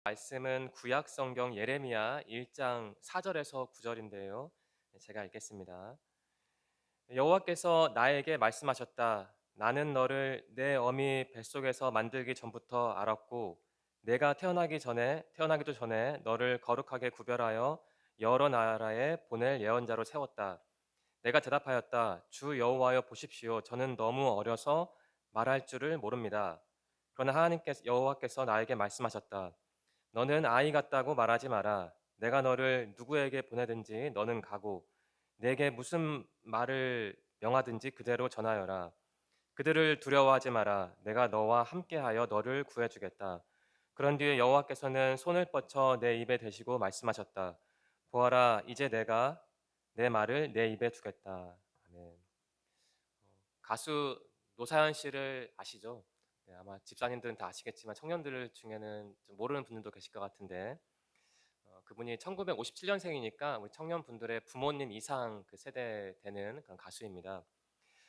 말씀은 구약 성경 예레미야 1장 4절에서 9절인데요. 제가 읽겠습니다. 여호와께서 나에게 말씀하셨다. 나는 너를 내 어미 뱃속에서 만들기 전부터 알았고 내가 태어나기도 전에 너를 거룩하게 구별하여 여러 나라에 보낼 예언자로 세웠다. 내가 대답하였다. 주 여호와여 보십시오. 저는 너무 어려서 말할 줄을 모릅니다. 그러나 하나님께서 여호와께서 나에게 말씀하셨다. 너는 아이 같다고 말하지 마라. 내가 너를 누구에게 보내든지 너는 가고 내게 무슨 말을 명하든지 그대로 전하여라. 그들을 두려워하지 마라. 내가 너와 함께하여 너를 구해주겠다. 그런 뒤에 여호와께서는 손을 뻗쳐 내 입에 대시고 말씀하셨다. 보아라, 이제 내가 내 말을 내 입에 두겠다. 아멘. 가수 노사연 씨를 아시죠? 네, 아마 집사님들은 다 아시겠지만 청년들 중에는 좀 모르는 분들도 계실 것 같은데 그분이 1957년생이니까 우리 청년분들의 부모님 이상 그 세대 되는 그런 가수입니다.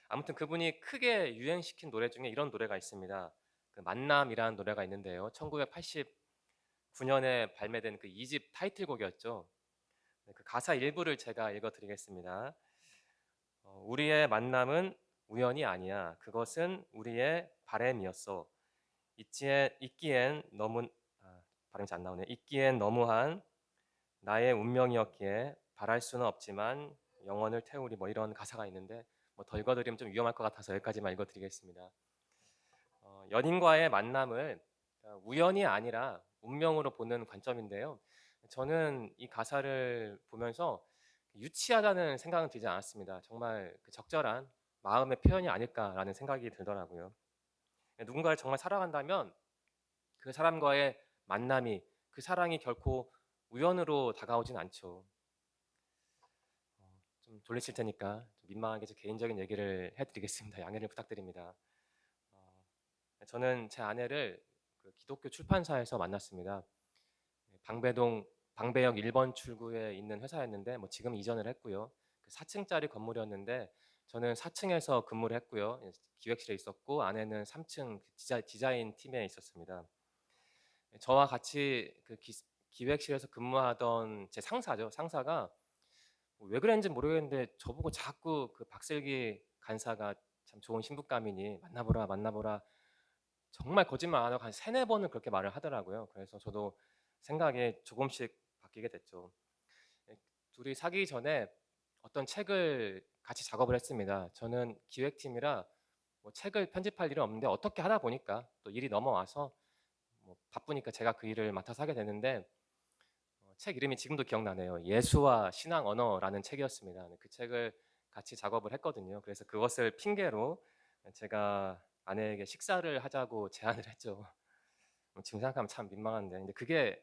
아무튼 그분이 크게 유행시킨 노래 중에 이런 노래가 있습니다. 그 만남이라는 노래가 있는데요. 1989년에 발매된 그 2집 타이틀곡이었죠. 네, 그 가사 일부를 제가 읽어드리겠습니다. 우리의 만남은 우연이 아니야. 그것은 우리의 바램이었어. 있기엔 너무 발음이 잘 안 나오네. 있기엔 너무한 나의 운명이었기에 바랄 수는 없지만 영원을 태우리 뭐 이런 가사가 있는데 뭐 더 읽어드리면 좀 위험할 것 같아서 여기까지만 읽어드리겠습니다. 연인과의 만남을 우연이 아니라 운명으로 보는 관점인데요. 저는 이 가사를 보면서 유치하다는 생각은 들지 않았습니다. 정말 그 적절한 마음의 표현이 아닐까라는 생각이 들더라고요. 누군가를 정말 사랑한다면 그 사람과의 만남이 그 사랑이 결코 우연으로 다가오진 않죠. 좀 졸리실 테니까 좀 민망하게 제 개인적인 얘기를 해드리겠습니다. 양해를 부탁드립니다. 어, 저는 제 아내를 그 기독교 출판사에서 만났습니다. 방배동 방배역 1번 출구에 있는 회사였는데 뭐 지금 이전을 했고요. 그 4층짜리 건물이었는데 저는 4층에서 근무를 했고요. 기획실에 있었고 아내는 3층 디자인 팀에 있었습니다. 저와 같이 그 기획실에서 근무하던 제 상사죠. 상사가 왜 그랬는지 모르겠는데 저보고 자꾸 그 박슬기 간사가 참 좋은 신부감이니 만나보라 만나보라 정말 거짓말 안 하고 한 세네 번을 그렇게 말을 하더라고요. 그래서 저도 생각이 조금씩 바뀌게 됐죠. 예, 둘이 사귀기 전에 어떤 책을 같이 작업을 했습니다. 저는 기획팀이라 뭐 책을 편집할 일은 없는데 어떻게 하다 보니까 또 일이 넘어와서 뭐 바쁘니까 제가 그 일을 맡아서 하게 되는데 책 이름이 지금도 기억나네요. 예수와 신앙 언어라는 책이었습니다. 네, 그 책을 같이 작업을 했거든요. 그래서 그것을 핑계로 제가 아내에게 식사를 하자고 제안을 했죠. 지금 생각하면 참 민망한데, 근데 그게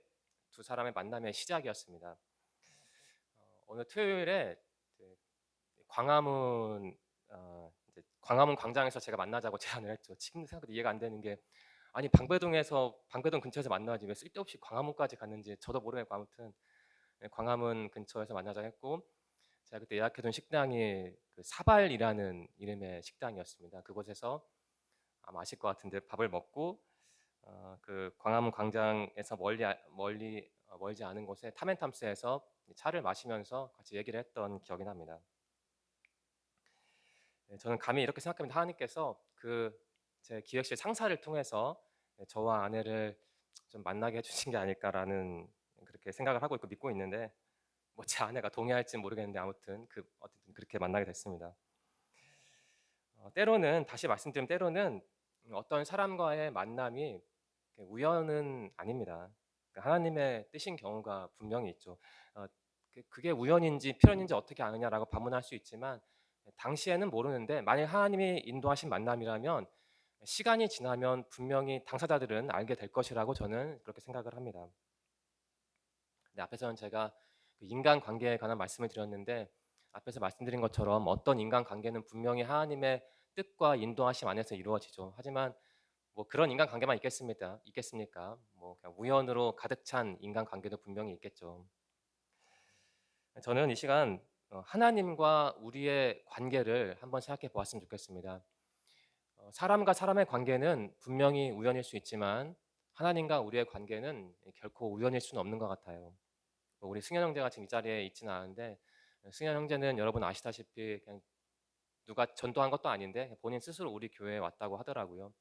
두 사람의 만남의 시작이었습니다. 어느 토요일에 이제 광화문 이제 광화문 광장에서 제가 만나자고 제안을 했죠. 지금 생각해도 이해가 안 되는 게 아니 방배동 근처에서 만나지 왜 쓸데없이 광화문까지 갔는지 저도 모르겠고 아무튼 광화문 근처에서 만나자 했고 제가 그때 예약해둔 식당이 그 사발이라는 이름의 식당이었습니다. 그곳에서 아마 아실 것 같은데 밥을 먹고 그 광화문 광장에서 멀지 않은 곳에 타멘탐스에서 차를 마시면서 같이 얘기를 했던 기억이 납니다. 저는 감히 이렇게 생각합니다. 하나님께서 그 제 기획실 상사를 통해서 저와 아내를 좀 만나게 해주신 게 아닐까라는 그렇게 생각을 하고 있고 믿고 있는데 뭐 제 아내가 동의할지는 모르겠는데 아무튼 어쨌든 그렇게 만나게 됐습니다. 때로는 다시 말씀드리면 때로는 어떤 사람과의 만남이 우연은 아닙니다. 그러니까 하나님의 뜻인 경우가 분명히 있죠. 어, 그게 우연인지 필연인지 어떻게 아느냐라고 반문할 수 있지만 당시에는 모르는데 만약 하나님이 인도하신 만남이라면 시간이 지나면 분명히 당사자들은 알게 될 것이라고 저는 그렇게 생각을 합니다. 근데 앞에서는 제가 그 인간관계에 관한 말씀을 드렸는데 앞에서 말씀드린 것처럼 어떤 인간관계는 분명히 하나님의 뜻과 인도하심 안에서 이루어지죠. 하지만 뭐 그런 인간관계만 있겠습니까? 뭐 그냥 우연으로 가득 찬 인간관계도 분명히 있겠죠. 저는 이 시간 하나님과 우리의 관계를 한번 생각해 보았으면 좋겠습니다. 사람과 사람의 관계는 분명히 우연일 수 있지만 하나님과 우리의 관계는 결코 우연일 수는 없는 것 같아요. 우리 승현 형제가 지금 이 자리에 있지는 않은데 승현 형제는 여러분 아시다시피 그냥 누가 전도한 것도 아닌데 본인 스스로 우리 교회에 왔다고 하더라고요.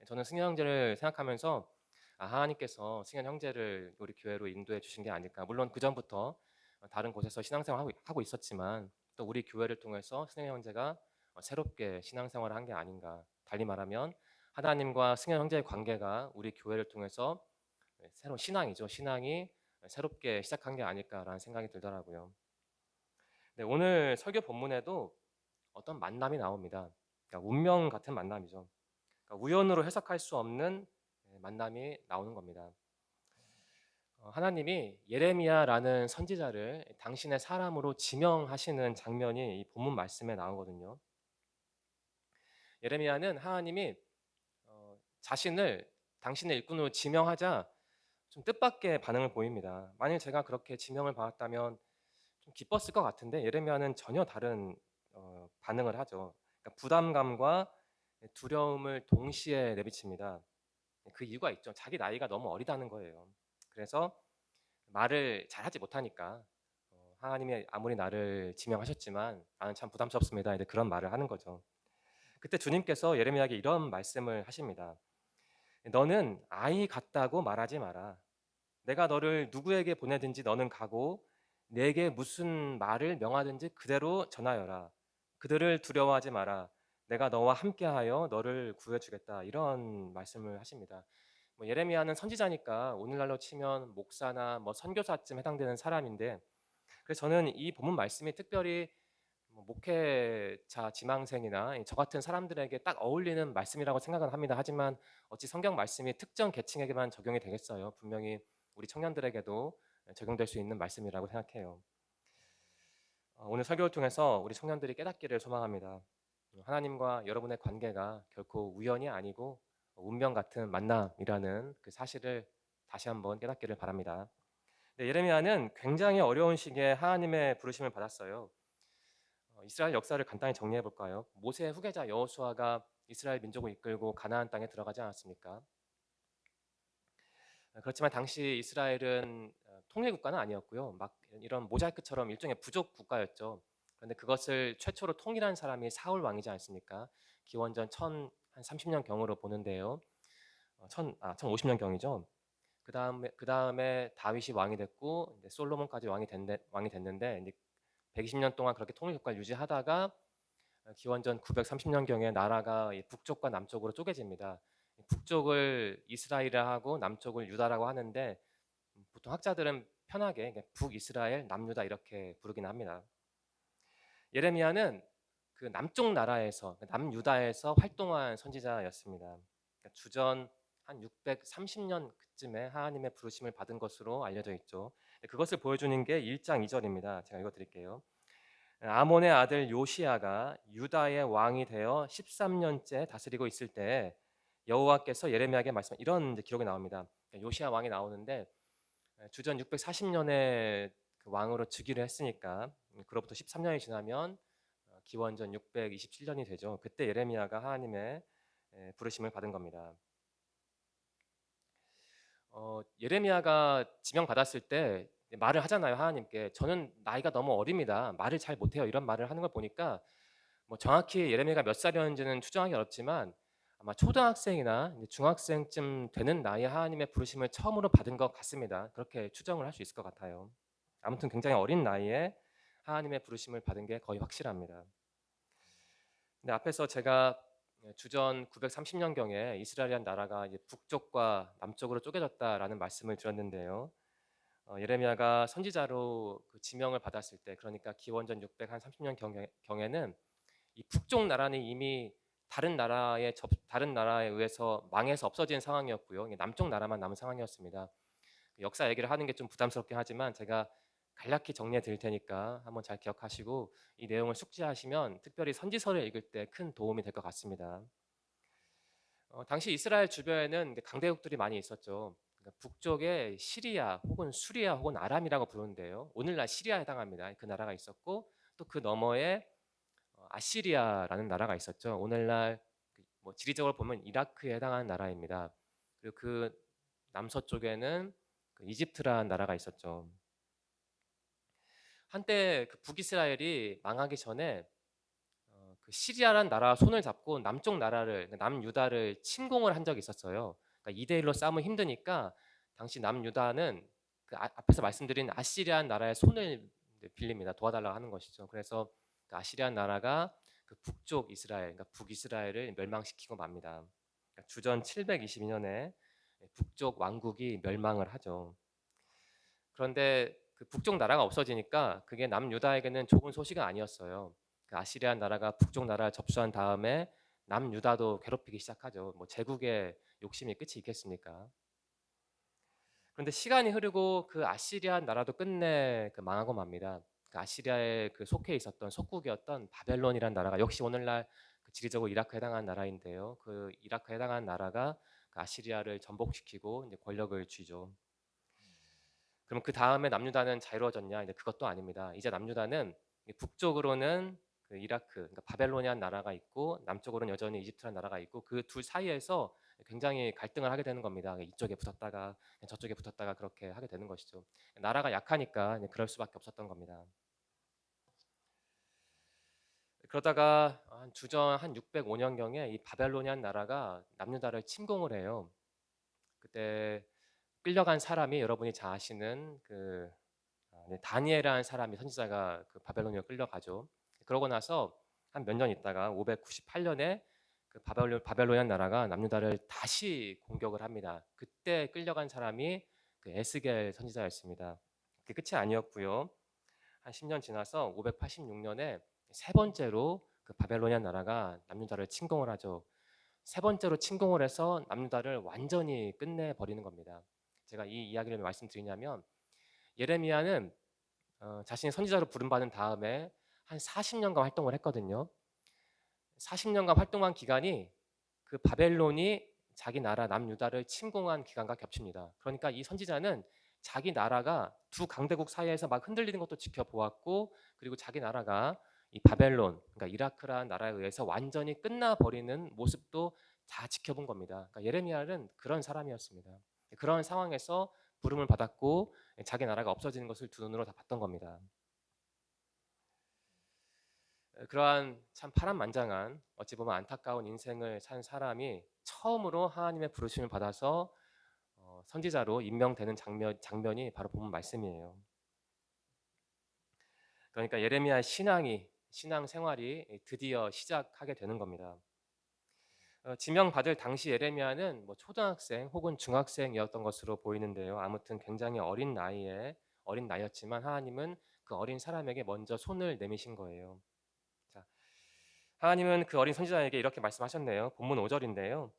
저는 승현 형제를 생각하면서 하나님께서 승현 형제를 우리 교회로 인도해 주신 게 아닐까. 물론 그 전부터 다른 곳에서 신앙생활 하고 있었지만 또 우리 교회를 통해서 승현 형제가 새롭게 신앙생활을 한 게 아닌가. 달리 말하면 하나님과 승현 형제의 관계가 우리 교회를 통해서 새로운 신앙이죠. 신앙이 새롭게 시작한 게 아닐까라는 생각이 들더라고요. 네, 오늘 설교 본문에도 어떤 만남이 나옵니다. 그러니까 운명 같은 만남이죠. 그러니까 우연으로 해석할 수 없는 만남이 나오는 겁니다. 하나님이 예레미야라는 선지자를 당신의 사람으로 지명하시는 장면이 이 본문 말씀에 나오거든요. 예레미야는 하나님이 자신을 당신의 일꾼으로 지명하자 좀 뜻밖의 반응을 보입니다. 만일 제가 그렇게 지명을 받았다면 좀 기뻤을 것 같은데 예레미야는 전혀 다른 반응을 하죠. 그러니까 부담감과 두려움을 동시에 내비칩니다. 그 이유가 있죠. 자기 나이가 너무 어리다는 거예요. 그래서 말을 잘하지 못하니까 하나님이 아무리 나를 지명하셨지만 나는 참 부담스럽습니다. 이제 그런 말을 하는 거죠. 그때 주님께서 예레미야에게 이런 말씀을 하십니다. 너는 아이 같다고 말하지 마라. 내가 너를 누구에게 보내든지 너는 가고 내게 무슨 말을 명하든지 그대로 전하여라. 그들을 두려워하지 마라. 내가 너와 함께하여 너를 구해주겠다. 이런 말씀을 하십니다. 예레미야는 선지자니까 오늘날로 치면 목사나 선교사쯤 해당되는 사람인데 그래서 저는 이 본문 말씀이 특별히 목회자 지망생이나 저 같은 사람들에게 딱 어울리는 말씀이라고 생각은 합니다. 하지만 어찌 성경 말씀이 특정 계층에게만 적용이 되겠어요? 분명히 우리 청년들에게도 적용될 수 있는 말씀이라고 생각해요. 오늘 설교를 통해서 우리 청년들이 깨닫기를 소망합니다. 하나님과 여러분의 관계가 결코 우연이 아니고 운명 같은 만남이라는 그 사실을 다시 한번 깨닫기를 바랍니다. 네, 예레미야는 굉장히 어려운 시기에 하나님의 부르심을 받았어요. 이스라엘 역사를 간단히 정리해 볼까요? 모세의 후계자 여호수아가 이스라엘 민족을 이끌고 가나안 땅에 들어가지 않았습니까? 그렇지만 당시 이스라엘은 통일 국가는 아니었고요. 막 이런 모자이크처럼 일종의 부족 국가였죠. 그런데 그것을 최초로 통일한 사람이 사울 왕이지 않습니까? 기원전 1030년 경으로 보는데요. 1050년 경이죠. 그 다음에 다윗이 왕이 됐고 이제 솔로몬까지 왕이 됐는데 이제 120년 동안 그렇게 통일 국가를 유지하다가 기원전 930년 경에 나라가 북쪽과 남쪽으로 쪼개집니다. 북쪽을 이스라엘이라고 남쪽을 유다라고 하는데 보통 학자들은 편하게 북이스라엘, 남유다 이렇게 부르긴 합니다. 예레미야는 그 남쪽 나라에서 남유다에서 활동한 선지자였습니다. 그러니까 주전 한 630년 그쯤에 하나님의 부르심을 받은 것으로 알려져 있죠. 그것을 보여주는 게 1장 2절입니다. 제가 읽어드릴게요. 아몬의 아들 요시야가 유다의 왕이 되어 13년째 다스리고 있을 때 여호와께서 예레미야에게 말씀 이런 기록이 나옵니다. 요시야 왕이 나오는데 주전 640년에 그 왕으로 즉위를 했으니까 그로부터 13년이 지나면 기원전 627년이 되죠. 그때 예레미야가 하나님의 부르심을 받은 겁니다. 예레미야가 지명받았을 때 말을 하잖아요. 하나님께 저는 나이가 너무 어립니다. 말을 잘 못해요. 이런 말을 하는 걸 보니까 정확히 예레미야가 몇 살이었는지는 추정하기 어렵지만 아마 초등학생이나 중학생쯤 되는 나이에 하나님의 부르심을 처음으로 받은 것 같습니다. 그렇게 추정을 할 수 있을 것 같아요. 아무튼 굉장히 어린 나이에 하나님의 부르심을 받은 게 거의 확실합니다. 근데 앞에서 제가 주전 930년 경에 이스라엘이라는 나라가 이제 북쪽과 남쪽으로 쪼개졌다라는 말씀을 드렸는데요. 예레미야가 선지자로 그 지명을 받았을 때, 그러니까 기원전 630년 경에는 이 북쪽 나라는 이미 다른 나라에 의해서 망해서 없어진 상황이었고요. 남쪽 나라만 남은 상황이었습니다. 역사 얘기를 하는 게 좀 부담스럽긴 하지만 제가 간략히 정리해 드릴 테니까 한번 잘 기억하시고 이 내용을 숙지하시면 특별히 선지서를 읽을 때 큰 도움이 될 것 같습니다. 당시 이스라엘 주변에는 강대국들이 많이 있었죠. 그러니까 북쪽에 시리아 혹은 수리아 혹은 아람이라고 부르는데요. 오늘날 시리아에 해당합니다. 그 나라가 있었고 또 그 너머에 아시리아라는 나라가 있었죠. 오늘날 지리적으로 보면 이라크에 해당하는 나라입니다. 그리고 그 남서쪽에는 그 이집트라는 나라가 있었죠. 한때 그 북이스라엘이 망하기 전에 그 시리아라는 나라와 손을 잡고 남쪽 나라를, 그러니까 남유다를 침공을 한 적이 있었어요. 그러니까 2대1로 싸우면 힘드니까 당시 남유다는 그 앞에서 말씀드린 아시리안 나라의 손을 빌립니다. 도와달라고 하는 것이죠. 그래서 그 아시리안 나라가 그 북쪽 이스라엘, 그러니까 북이스라엘을 멸망시키고 맙니다. 그러니까 주전 722년에 북쪽 왕국이 멸망을 하죠. 그런데 그 북쪽 나라가 없어지니까 그게 남유다에게는 좋은 소식은 아니었어요. 그 아시리안 나라가 북쪽 나라를 접수한 다음에 남유다도 괴롭히기 시작하죠. 뭐 제국의 욕심이 끝이 있겠습니까? 그런데 시간이 흐르고 그 아시리안 나라도 끝내 그 망하고 맙니다. 그 아시리아에 그 속해 있었던 속국이었던 바벨론이라는 나라가 역시 오늘날 그 지리적으로 이라크에 해당하는 나라인데요. 그 이라크에 해당하는 나라가 그 아시리아를 전복시키고 이제 권력을 쥐죠. 그럼 그 다음에 남유다는 자유로워졌냐? 이제 그것도 아닙니다. 이제 남유다는 북쪽으로는 그 이라크, 그러니까 바벨로니안 나라가 있고 남쪽으로는 여전히 이집트라는 나라가 있고 그 둘 사이에서 굉장히 갈등을 하게 되는 겁니다. 이쪽에 붙었다가 저쪽에 붙었다가 그렇게 하게 되는 것이죠. 나라가 약하니까 그럴 수밖에 없었던 겁니다. 그러다가 한 주전 한 605년경에 이 바벨로니안 나라가 남유다를 침공을 해요. 그때 끌려간 사람이 여러분이 잘 아시는 그 다니엘이라는 사람이 선지자가 그 바벨론으로 끌려가죠. 그러고 나서 한 몇 년 있다가 598년에 그 바벨로니안 나라가 남유다를 다시 공격을 합니다. 그때 끌려간 사람이 그 에스겔 선지자였습니다. 그게 끝이 아니었고요. 한 10년 지나서 586년에 세 번째로 그 바벨로니안 나라가 남유다를 침공을 하죠. 세 번째로 침공을 해서 남유다를 완전히 끝내 버리는 겁니다. 제가 이 이야기를 말씀드리냐면 예레미야는 자신이 선지자로 부름받은 다음에 한 40년간 활동을 했거든요. 40년간 활동한 기간이 그 바벨론이 자기 나라 남유다를 침공한 기간과 겹칩니다. 그러니까 이 선지자는 자기 나라가 두 강대국 사이에서 막 흔들리는 것도 지켜보았고, 그리고 자기 나라가 이 바벨론, 그러니까 이라크라는 나라에 의해서 완전히 끝나버리는 모습도 다 지켜본 겁니다. 그러니까 예레미야는 그런 사람이었습니다. 그런 상황에서 부름을 받았고 자기 나라가 없어지는 것을 두 눈으로 다 봤던 겁니다. 그러한 참 파란만장한 어찌 보면 안타까운 인생을 산 사람이 처음으로 하나님의 부르심을 받아서 선지자로 임명되는 장면이 바로 본문 말씀이에요. 그러니까 예레미야의 신앙 생활이 드디어 시작하게 되는 겁니다. 지명받을 당시 예레미야는 뭐 초등학생 혹은 중학생이었던 것으로 보이는데요. 아무튼 굉장히 어린 나이였지만 하나님은 그 어린 사람에게 먼저 손을 내미신 거예요. 자, 하나님은 그 어린 선지자에게 이렇게 말씀하셨네요. 본문 5절인데요.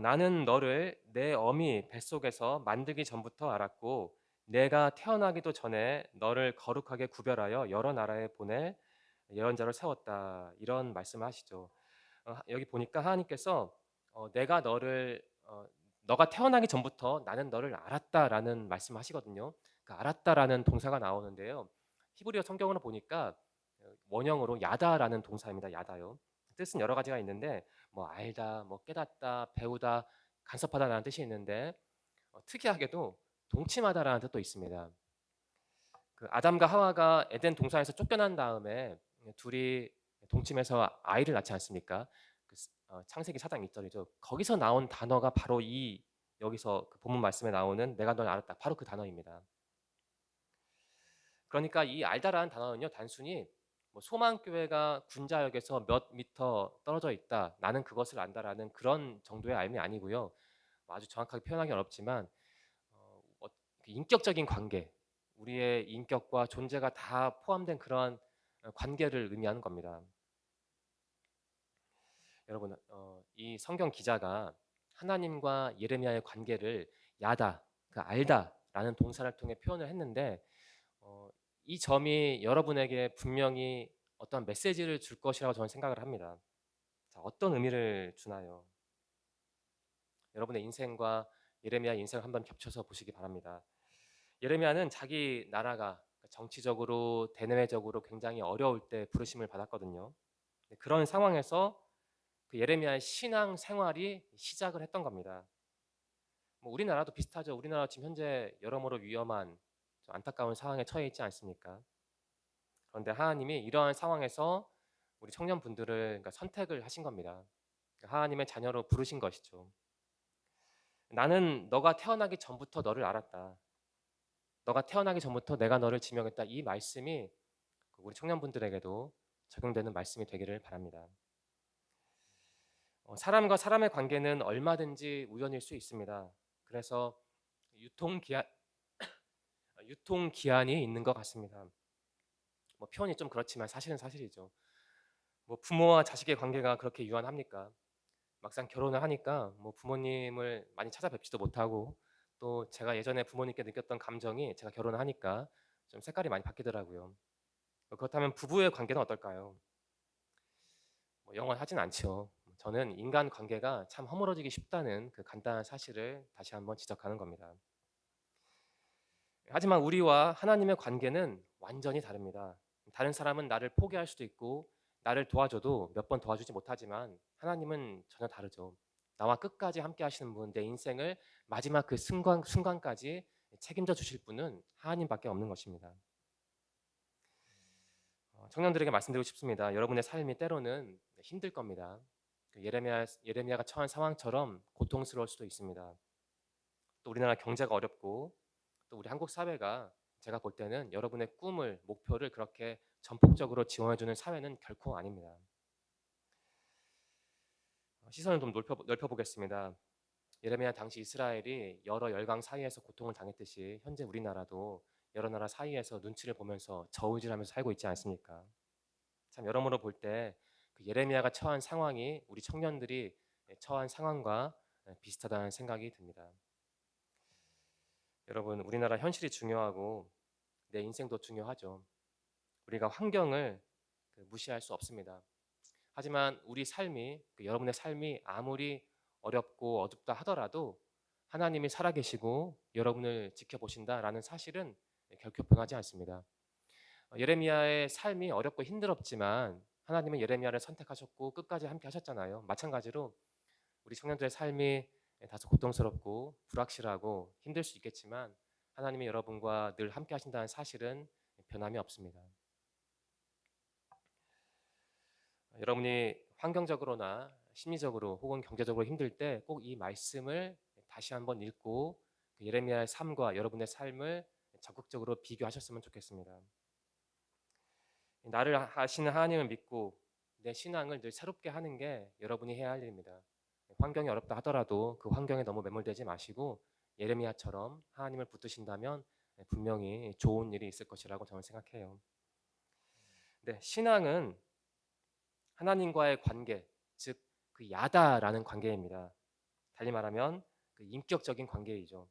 나는 너를 내 어미 뱃속에서 만들기 전부터 알았고 내가 태어나기도 전에 너를 거룩하게 구별하여 여러 나라에 보낼 예언자를 세웠다. 이런 말씀을 하시죠. 여기 보니까 하나님께서 내가 너가 태어나기 전부터 나는 너를 알았다라는 말씀하시거든요. 그 알았다라는 동사가 나오는데요. 히브리어 성경으로 보니까 원형으로 야다라는 동사입니다. 야다요. 뜻은 여러 가지가 있는데 뭐 알다, 뭐 깨닫다, 배우다, 간섭하다라는 뜻이 있는데 특이하게도 동침하다라는 뜻도 있습니다. 그 아담과 하와가 에덴 동산에서 쫓겨난 다음에 둘이 동침해서 아이를 낳지 않습니까? 창세기 4장 1절이죠. 거기서 나온 단어가 바로 이 여기서 그 본문 말씀에 나오는 내가 널 알았다. 바로 그 단어입니다. 그러니까 이 알다라는 단어는요 단순히 뭐 소망교회가 군자역에서 몇 미터 떨어져 있다. 나는 그것을 안다라는 그런 정도의 알미 아니고요. 뭐 아주 정확하게 표현하기 어렵지만 인격적인 관계, 우리의 인격과 존재가 다 포함된 그런 관계를 의미하는 겁니다. 여러분, 이 성경 기자가 하나님과 예레미야의 관계를 야다, 그 알다라는 동사를 통해 표현을 했는데 이 점이 여러분에게 분명히 어떤 메시지를 줄 것이라고 저는 생각을 합니다. 자, 어떤 의미를 주나요? 여러분의 인생과 예레미야 인생을 한번 겹쳐서 보시기 바랍니다. 예레미야는 자기 나라가 정치적으로 대내외적으로 굉장히 어려울 때 부르심을 받았거든요. 그런 상황에서 그 예레미야의 신앙 생활이 시작을 했던 겁니다. 뭐 우리나라도 비슷하죠. 우리나라 지금 현재 여러모로 위험한 좀 안타까운 상황에 처해 있지 않습니까? 그런데 하나님이 이러한 상황에서 우리 청년분들을 그러니까 선택을 하신 겁니다. 하나님의 자녀로 부르신 것이죠. 나는 너가 태어나기 전부터 너를 알았다. 너가 태어나기 전부터 내가 너를 지명했다. 이 말씀이 우리 청년분들에게도 적용되는 말씀이 되기를 바랍니다. 사람과 사람의 관계는 얼마든지 우연일 수 있습니다. 그래서 유통기한이 있는 것 같습니다. 뭐 표현이 좀 그렇지만 사실은 사실이죠. 뭐 부모와 자식의 관계가 그렇게 유한합니까? 막상 결혼을 하니까 뭐 부모님을 많이 찾아뵙지도 못하고 또 제가 예전에 부모님께 느꼈던 감정이 제가 결혼을 하니까 좀 색깔이 많이 바뀌더라고요. 그렇다면 부부의 관계는 어떨까요? 뭐 영원하진 않죠. 저는 인간 관계가 참 허물어지기 쉽다는 그 간단한 사실을 다시 한번 지적하는 겁니다. 하지만 우리와 하나님의 관계는 완전히 다릅니다. 다른 사람은 나를 포기할 수도 있고 나를 도와줘도 몇 번 도와주지 못하지만 하나님은 전혀 다르죠. 나와 끝까지 함께 하시는 분, 내 인생을 마지막 그 순간까지 책임져 주실 분은 하나님밖에 없는 것입니다. 청년들에게 말씀드리고 싶습니다. 여러분의 삶이 때로는 힘들 겁니다. 예레미야가 처한 상황처럼 고통스러울 수도 있습니다. 또 우리나라 경제가 어렵고 또 우리 한국 사회가 제가 볼 때는 여러분의 꿈을 목표를 그렇게 전폭적으로 지원해 주는 사회는 결코 아닙니다. 시선을 좀 넓혀 보겠습니다. 예레미야 당시 이스라엘이 여러 열강 사이에서 고통을 당했듯이 현재 우리나라도 여러 나라 사이에서 눈치를 보면서 저울질하면서 살고 있지 않습니까? 참 여러모로 볼 때 그 예레미야가 처한 상황이 우리 청년들이 처한 상황과 비슷하다는 생각이 듭니다. 여러분, 우리나라 현실이 중요하고 내 인생도 중요하죠. 우리가 환경을 무시할 수 없습니다. 하지만 우리 삶이 여러분의 삶이 아무리 어렵고 어둡다 하더라도 하나님이 살아계시고 여러분을 지켜보신다라는 사실은 결코 변하지 않습니다. 예레미야의 삶이 어렵고 힘들었지만 하나님은 예레미야를 선택하셨고 끝까지 함께 하셨잖아요. 마찬가지로 우리 청년들의 삶이 다소 고통스럽고 불확실하고 힘들 수 있겠지만 하나님이 여러분과 늘 함께 하신다는 사실은 변함이 없습니다. 여러분이 환경적으로나 심리적으로 혹은 경제적으로 힘들 때 꼭 이 말씀을 다시 한번 읽고 그 예레미야의 삶과 여러분의 삶을 적극적으로 비교하셨으면 좋겠습니다. 나를 아시는 하나님을 믿고 내 신앙을 늘 새롭게 하는 게 여러분이 해야 할 일입니다. 환경이 어렵다 하더라도 그 환경에 너무 매몰되지 마시고 예레미야처럼 하나님을 붙드신다면 분명히 좋은 일이 있을 것이라고 저는 생각해요. 네, 신앙은 하나님과의 관계, 즉 그 야다라는 관계입니다. 달리 말하면 그 인격적인 관계이죠.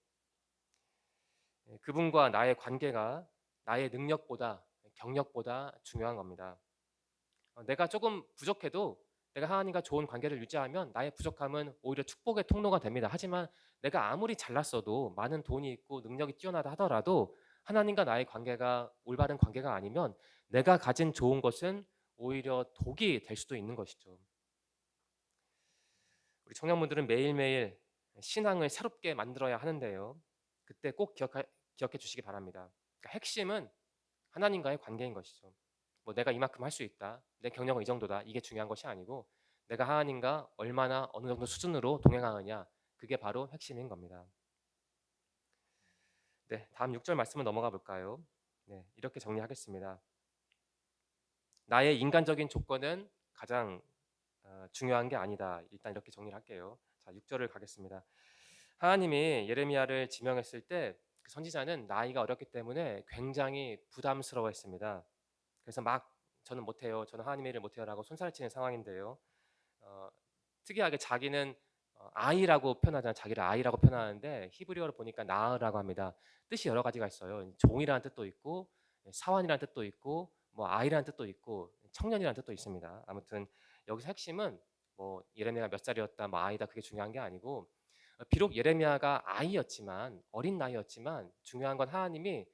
그분과 나의 관계가 나의 능력보다 경력보다 중요한 겁니다. 내가 조금 부족해도 내가 하나님과 좋은 관계를 유지하면 나의 부족함은 오히려 축복의 통로가 됩니다. 하지만 내가 아무리 잘났어도 많은 돈이 있고 능력이 뛰어나다 하더라도 하나님과 나의 관계가 올바른 관계가 아니면 내가 가진 좋은 것은 오히려 독이 될 수도 있는 것이죠. 우리 청년분들은 매일매일 신앙을 새롭게 만들어야 하는데요. 그때 꼭 기억해 주시기 바랍니다. 그러니까 핵심은 하나님과의 관계인 것이죠. 뭐 내가 이만큼 할 수 있다. 내 경력은 이 정도다. 이게 중요한 것이 아니고 내가 하나님과 얼마나 어느 정도 수준으로 동행하느냐. 그게 바로 핵심인 겁니다. 네, 다음 6절 말씀을 넘어가 볼까요? 네, 이렇게 정리하겠습니다. 나의 인간적인 조건은 가장 중요한 게 아니다. 일단 이렇게 정리를 할게요. 자, 6절을 가겠습니다. 하나님이 예레미야를 지명했을 때 그 선지자는 나이가 어렸기 때문에 굉장히 부담스러워했습니다. 그래서 막 저는 못해요. 저는 하나님의 일을 못해요라고 손살을 치는 상황인데요. 어, 특이하게 자기는 아이라고 표현하잖아요. 자기를 아이라고 표현하는데 히브리어로 보니까 나으라고 합니다. 뜻이 여러 가지가 있어요. 종이라는 뜻도 있고 사환이라는 뜻도 있고 뭐 아이라는 뜻도 있고 청년이라는 뜻도 있습니다. 아무튼 여기서 핵심은 뭐 예레미야가 몇 살이었다, 뭐 아이다 그게 중요한 게 아니고 비록 예레미야가 아이였지만 어린 나이였지만 중요한 건 하나님이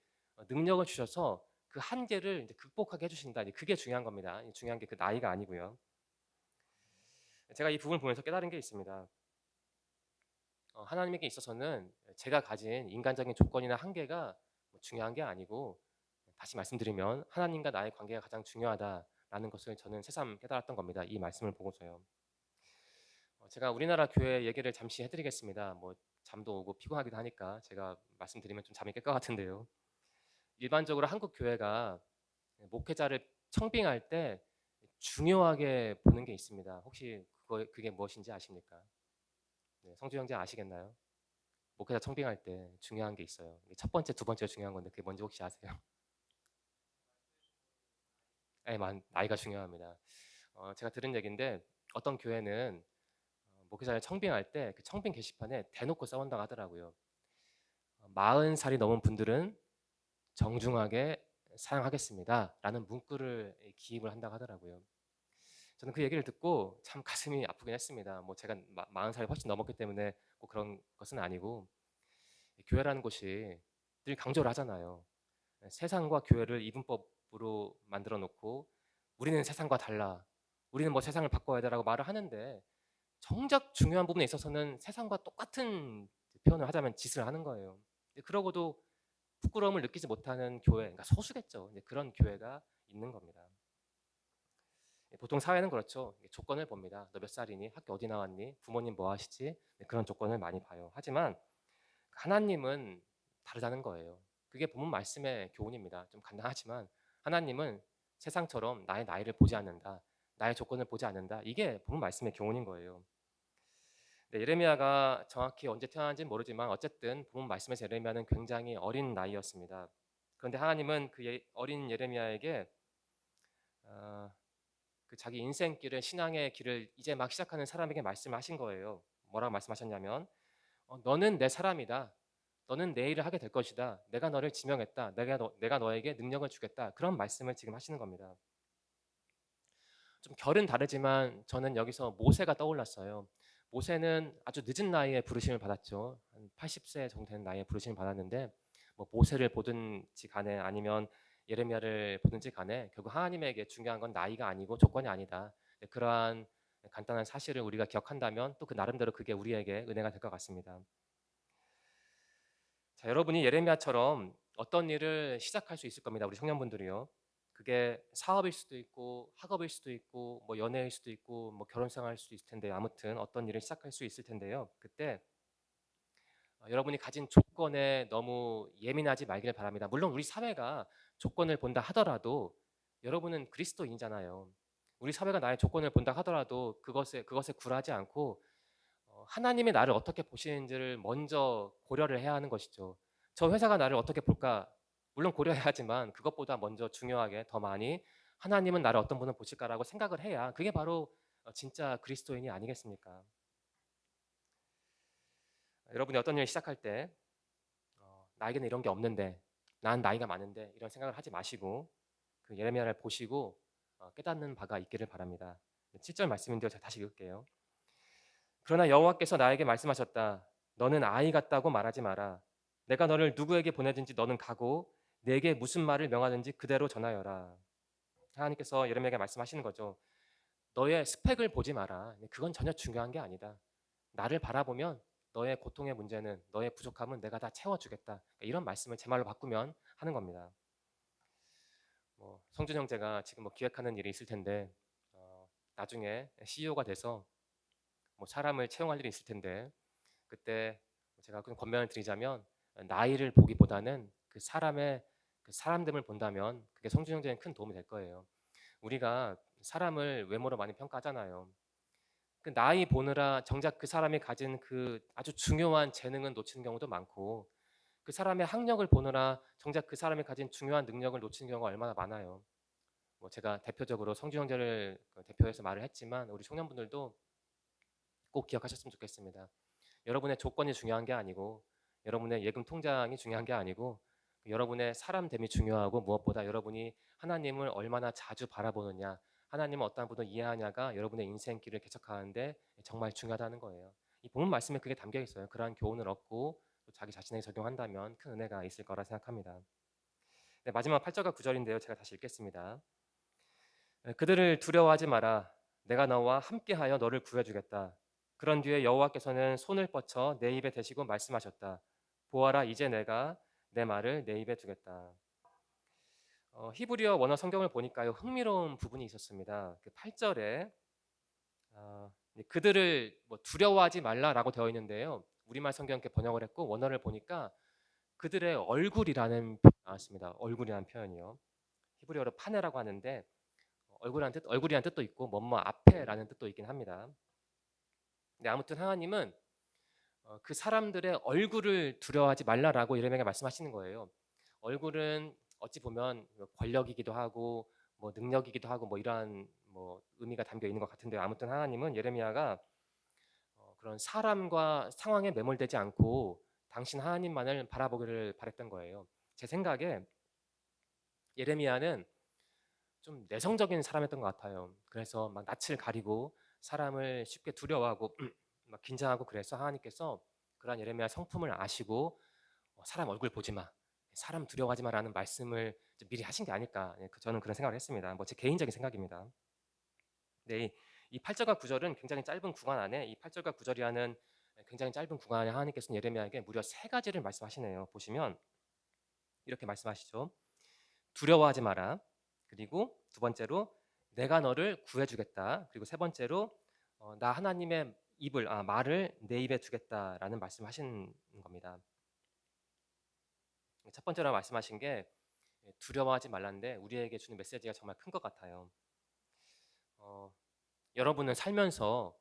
능력을 주셔서 그 한계를 이제 극복하게 해주신다. 그게 중요한 겁니다. 중요한 게 그 나이가 아니고요. 제가 이 부분을 보면서 깨달은 게 있습니다. 하나님에게 있어서는 제가 가진 인간적인 조건이나 한계가 뭐 중요한 게 아니고, 다시 말씀드리면 하나님과 나의 관계가 가장 중요하다라는 것을 저는 새삼 깨달았던 겁니다. 이 말씀을 보고서요. 제가 우리나라 교회 얘기를 잠시 해드리겠습니다. 뭐 잠도 오고 피곤하기도 하니까 제가 말씀드리면 좀 잠이 깰 것 같은데요. 일반적으로 한국 교회가 목회자를 청빙할 때 중요하게 보는 게 있습니다. 혹시 그게 무엇인지 아십니까? 네, 성주 형제 아시겠나요? 목회자 청빙할 때 중요한 게 있어요. 첫 번째, 두 번째가 중요한 건데 그게 뭔지 혹시 아세요? 네, 나이가 중요합니다. 제가 들은 얘기인데 어떤 교회는 목회자를 청빙할 때 그 청빙 게시판에 대놓고 써온다고 하더라고요. 40살이 넘은 분들은 정중하게 사용하겠습니다라는 문구를 기입을 한다고 하더라고요. 저는 그 얘기를 듣고 참 가슴이 아프긴 했습니다. 뭐 제가 40살이 훨씬 넘었기 때문에 꼭 그런 것은 아니고, 교회라는 곳이 늘 강조를 하잖아요. 세상과 교회를 이분법으로 만들어 놓고 우리는 세상과 달라, 우리는 뭐 세상을 바꿔야 되라고 말을 하는데 정작 중요한 부분에 있어서는 세상과 똑같은, 표현을 하자면 짓을 하는 거예요. 그러고도 부끄러움을 느끼지 못하는 교회, 그러니까 소수겠죠. 그런 교회가 있는 겁니다. 보통 사회는 그렇죠. 조건을 봅니다. 너 몇 살이니? 학교 어디 나왔니? 부모님 뭐 하시지? 그런 조건을 많이 봐요. 하지만 하나님은 다르다는 거예요. 그게 본문 말씀의 교훈입니다. 좀 간단하지만 하나님은 세상처럼 나의 나이를 보지 않는다, 나의 조건을 보지 않는다. 이게 본문 말씀의 교훈인 거예요. 네, 예레미야가 정확히 언제 태어난지는 모르지만 어쨌든 본문 말씀에서 예레미야는 굉장히 어린 나이였습니다. 그런데 하나님은 그 어린 예레미야에게 어, 그 자기 인생길을, 신앙의 길을 이제 막 시작하는 사람에게 말씀하신 거예요. 뭐라고 말씀하셨냐면, 너는 내 사람이다. 너는 내 일을 하게 될 것이다. 내가 너를 지명했다. 내가 너에게 능력을 주겠다. 그런 말씀을 지금 하시는 겁니다. 좀 결은 다르지만 저는 여기서 모세가 떠올랐어요. 모세는 아주 늦은 나이에 부르심을 받았죠. 한 80세 정도 되는 나이에 부르심을 받았는데, 뭐 모세를 보든지 간에 아니면 예레미야를 보든지 간에 결국 하나님에게 중요한 건 나이가 아니고 조건이 아니다. 그러한 간단한 사실을 우리가 기억한다면 또 그 나름대로 그게 우리에게 은혜가 될 것 같습니다. 자, 여러분이 예레미야처럼 어떤 일을 시작할 수 있을 겁니다. 우리 청년분들이요. 그게 사업일 수도 있고 학업일 수도 있고 뭐 연애일 수도 있고 뭐 결혼 생활일 수도 있을 텐데, 아무튼 어떤 일을 시작할 수 있을 텐데요. 그때 여러분이 가진 조건에 너무 예민하지 말기를 바랍니다. 물론 우리 사회가 조건을 본다 하더라도 여러분은 그리스도인이잖아요. 우리 사회가 나의 조건을 본다 하더라도 그것에 굴하지 않고 하나님이 나를 어떻게 보시는지를 먼저 고려를 해야 하는 것이죠. 저 회사가 나를 어떻게 볼까? 물론 고려해야 하지만 그것보다 먼저 중요하게 더 많이 하나님은 나를 어떤 분을 보실까라고 생각을 해야 그게 바로 진짜 그리스도인이 아니겠습니까? 여러분이 어떤 일을 시작할 때 나에게는 이런 게 없는데, 난 나이가 많은데, 이런 생각을 하지 마시고 그 예레미야를 보시고 깨닫는 바가 있기를 바랍니다. 7절 말씀인데요. 제가 다시 읽을게요. 그러나 여호와께서 나에게 말씀하셨다. 너는 아이 같다고 말하지 마라. 내가 너를 누구에게 보내든지 너는 가고 내게 무슨 말을 명하든지 그대로 전하여라. 하나님께서 예레미야에게 말씀하시는 거죠. 너의 스펙을 보지 마라. 그건 전혀 중요한 게 아니다. 나를 바라보면 너의 고통의 문제는, 너의 부족함은 내가 다 채워주겠다. 그러니까 이런 말씀을 제 말로 바꾸면 하는 겁니다. 뭐 성준 형제가 지금 뭐 기획하는 일이 있을 텐데 나중에 CEO가 돼서 뭐 사람을 채용할 일이 있을 텐데, 그때 제가 그 권면을 드리자면 나이를 보기보다는 그 사람됨을 본다면 그게 성준 형제는 큰 도움이 될 거예요. 우리가 사람을 외모로 많이 평가하잖아요. 그 나이 보느라 정작 그 사람이 가진 그 아주 중요한 재능은 놓치는 경우도 많고, 그 사람의 학력을 보느라 정작 그 사람이 가진 중요한 능력을 놓치는 경우가 얼마나 많아요. 뭐 제가 대표적으로 성준 형제를 대표해서 말을 했지만 우리 청년분들도 꼭 기억하셨으면 좋겠습니다. 여러분의 조건이 중요한 게 아니고, 여러분의 예금 통장이 중요한 게 아니고, 여러분의 사람됨이 중요하고, 무엇보다 여러분이 하나님을 얼마나 자주 바라보느냐, 하나님을 어떤 분을 이해하냐가 여러분의 인생길을 개척하는데 정말 중요하다는 거예요. 이 본문 말씀에 그게 담겨 있어요. 그러한 교훈을 얻고 또 자기 자신에게 적용한다면 큰 은혜가 있을 거라 생각합니다. 네, 마지막 8절과 9절인데요. 제가 다시 읽겠습니다. 그들을 두려워하지 마라. 내가 너와 함께하여 너를 구해주겠다. 그런 뒤에 여호와께서는 손을 뻗쳐 내 입에 대시고 말씀하셨다. 보아라, 이제 내가 내 말을 내 입에 두겠다. 히브리어 원어 성경을 보니까요, 흥미로운 부분이 있었습니다. 그 8절에 그들을 뭐 두려워하지 말라라고 되어 있는데요. 우리말 성경 이렇게 번역을 했고 원어를 보니까 그들의 얼굴이라는 표현이 나왔습니다. 얼굴이라는 표현이요. 히브리어로 파네라고 하는데 얼굴이라는 뜻도 있고 뭐뭐 앞에라는 뜻도 있긴 합니다. 근데 아무튼 하나님은 그 사람들의 얼굴을 두려워하지 말라라고 예레미야에게 말씀하시는 거예요. 얼굴은 어찌 보면 권력이기도 하고 뭐 능력이기도 하고 뭐 이러한 뭐 의미가 담겨 있는 것 같은데 아무튼 하나님은 예레미야가 그런 사람과 상황에 매몰되지 않고 당신 하나님만을 바라보기를 바랬던 거예요. 제 생각에 예레미야는 좀 내성적인 사람이었던 것 같아요. 그래서 막 낯을 가리고 사람을 쉽게 두려워하고 막 긴장하고 그래서 하나님께서 그러한 예레미야 성품을 아시고 사람 얼굴 보지 마, 사람 두려워하지 마라는 말씀을 미리 하신 게 아닐까. 저는 그런 생각을 했습니다. 뭐 제 개인적인 생각입니다. 네, 이 8절과 9절은 굉장히 짧은 구간 안에 이 8절과 9절이라는 굉장히 짧은 구간 안에 하나님께서는 예레미야에게 무려 세 가지를 말씀하시네요. 보시면 이렇게 말씀하시죠. 두려워하지 마라. 그리고 두 번째로 내가 너를 구해주겠다. 그리고 세 번째로 나 하나님의 말을 내 입에 두겠다라는 말씀하신 겁니다. 첫 번째로 말씀하신 게 두려워하지 말란데 우리에게 주는 메시지가 정말 큰 것 같아요. 여러분은 살면서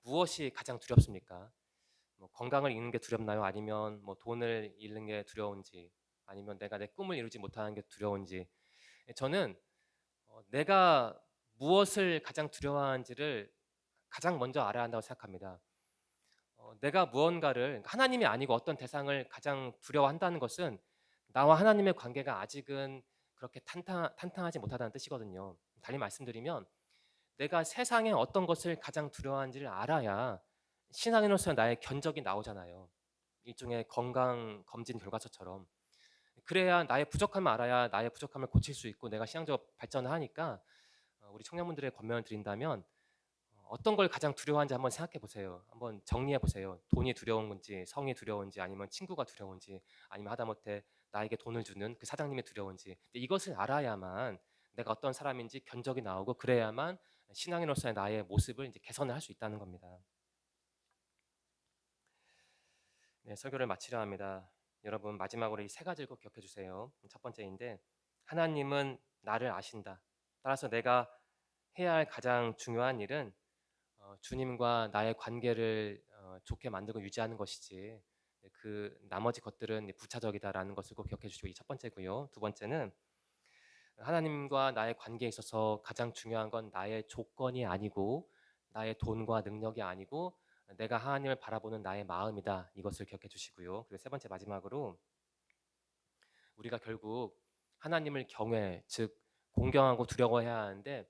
무엇이 가장 두렵습니까? 뭐 건강을 잃는 게 두렵나요? 아니면 뭐 돈을 잃는 게 두려운지, 아니면 내가 내 꿈을 이루지 못하는 게 두려운지. 저는 내가 무엇을 가장 두려워하는지를 가장 먼저 알아야 한다고 생각합니다. 내가 무언가를 하나님이 아니고 어떤 대상을 가장 두려워한다는 것은 나와 하나님의 관계가 아직은 그렇게 탄탄하지 못하다는 뜻이거든요. 달리 말씀드리면 내가 세상에 어떤 것을 가장 두려워하는지를 알아야 신앙인으로서 나의 견적이 나오잖아요. 일종의 건강 검진 결과서처럼. 그래야 나의 부족함을 알아야 나의 부족함을 고칠 수 있고 내가 신앙적으로 발전을 하니까 우리 청년분들의 권면을 드린다면 어떤 걸 가장 두려워하는지 한번 생각해 보세요. 한번 정리해 보세요. 돈이 두려운 건지, 성이 두려운지, 아니면 친구가 두려운지, 아니면 하다못해 나에게 돈을 주는 그 사장님이 두려운지. 이것을 알아야만 내가 어떤 사람인지 견적이 나오고 그래야만 신앙인으로서의 나의 모습을 이제 개선을 할 수 있다는 겁니다. 네, 설교를 마치려 합니다. 여러분 마지막으로 이 세 가지를 꼭 기억해 주세요. 첫 번째인데 하나님은 나를 아신다. 따라서 내가 해야 할 가장 중요한 일은 주님과 나의 관계를 좋게 만들고 유지하는 것이지 그 나머지 것들은 부차적이다라는 것을 꼭 기억해 주시고 이 첫 번째고요. 두 번째는 하나님과 나의 관계에 있어서 가장 중요한 건 나의 조건이 아니고 나의 돈과 능력이 아니고 내가 하나님을 바라보는 나의 마음이다. 이것을 기억해 주시고요. 그리고 세 번째 마지막으로 우리가 결국 하나님을 경외, 즉 공경하고 두려워해야 하는데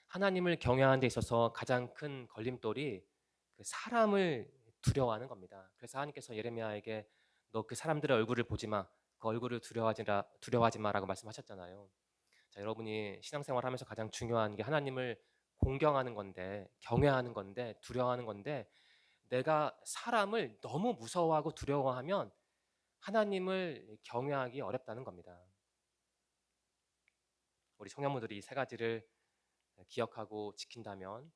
하나님을 경외하는 데 있어서 가장 큰 걸림돌이 그 사람을 두려워하는 겁니다. 그래서 하나님께서 예레미야에게 너 그 사람들의 얼굴을 보지 마. 그 얼굴을 두려워하지 마라고 말씀하셨잖아요. 자, 여러분이 신앙생활하면서 가장 중요한 게 하나님을 공경하는 건데, 경외하는 건데, 두려워하는 건데 내가 사람을 너무 무서워하고 두려워하면 하나님을 경외하기 어렵다는 겁니다. 우리 청년분들이 이 세 가지를 기억하고 지킨다면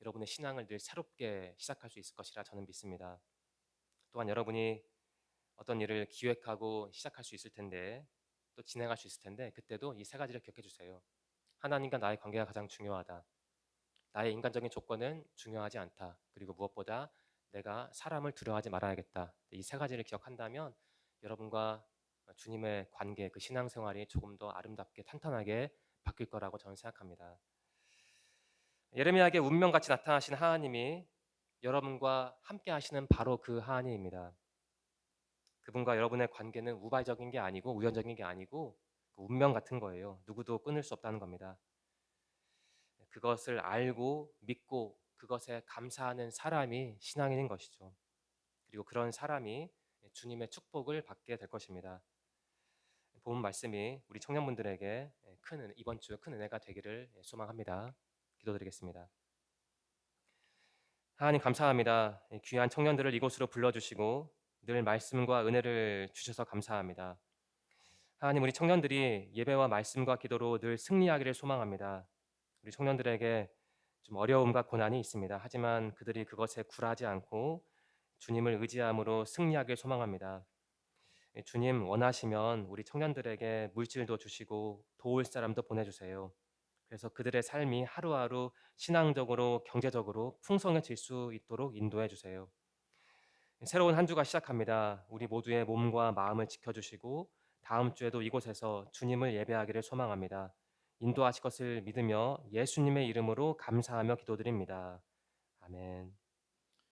여러분의 신앙을 늘 새롭게 시작할 수 있을 것이라 저는 믿습니다. 또한 여러분이 어떤 일을 기획하고 시작할 수 있을 텐데 또 진행할 수 있을 텐데 그때도 이 세 가지를 기억해 주세요. 하나님과 나의 관계가 가장 중요하다. 나의 인간적인 조건은 중요하지 않다. 그리고 무엇보다 내가 사람을 두려워하지 말아야겠다. 이 세 가지를 기억한다면 여러분과 주님의 관계, 그 신앙생활이 조금 더 아름답게 탄탄하게 바뀔 거라고 저는 생각합니다. 예레미야에게 운명같이 나타나신 하나님이 여러분과 함께 하시는 바로 그 하나님입니다. 그분과 여러분의 관계는 우발적인 게 아니고 우연적인 게 아니고 그 운명 같은 거예요. 누구도 끊을 수 없다는 겁니다. 그것을 알고 믿고 그것에 감사하는 사람이 신앙인인 것이죠. 그리고 그런 사람이 주님의 축복을 받게 될 것입니다. 본 말씀이 우리 청년분들에게 이번 주 큰 은혜가 되기를 소망합니다. 기도드리겠습니다. 하나님 감사합니다. 이 귀한 청년들을 이곳으로 불러주시고 늘 말씀과 은혜를 주셔서 감사합니다. 하나님, 우리 청년들이 예배와 말씀과 기도로 늘 승리하기를 소망합니다. 우리 청년들에게 좀 어려움과 고난이 있습니다. 하지만 그들이 그것에 굴하지 않고 주님을 의지함으로 승리하길 소망합니다. 주님 원하시면 우리 청년들에게 물질도 주시고 도울 사람도 보내주세요. 그래서 그들의 삶이 하루하루 신앙적으로 경제적으로 풍성해질 수 있도록 인도해 주세요. 새로운 한 주가 시작합니다. 우리 모두의 몸과 마음을 지켜주시고 다음 주에도 이곳에서 주님을 예배하기를 소망합니다. 인도하실 것을 믿으며 예수님의 이름으로 감사하며 기도드립니다. 아멘.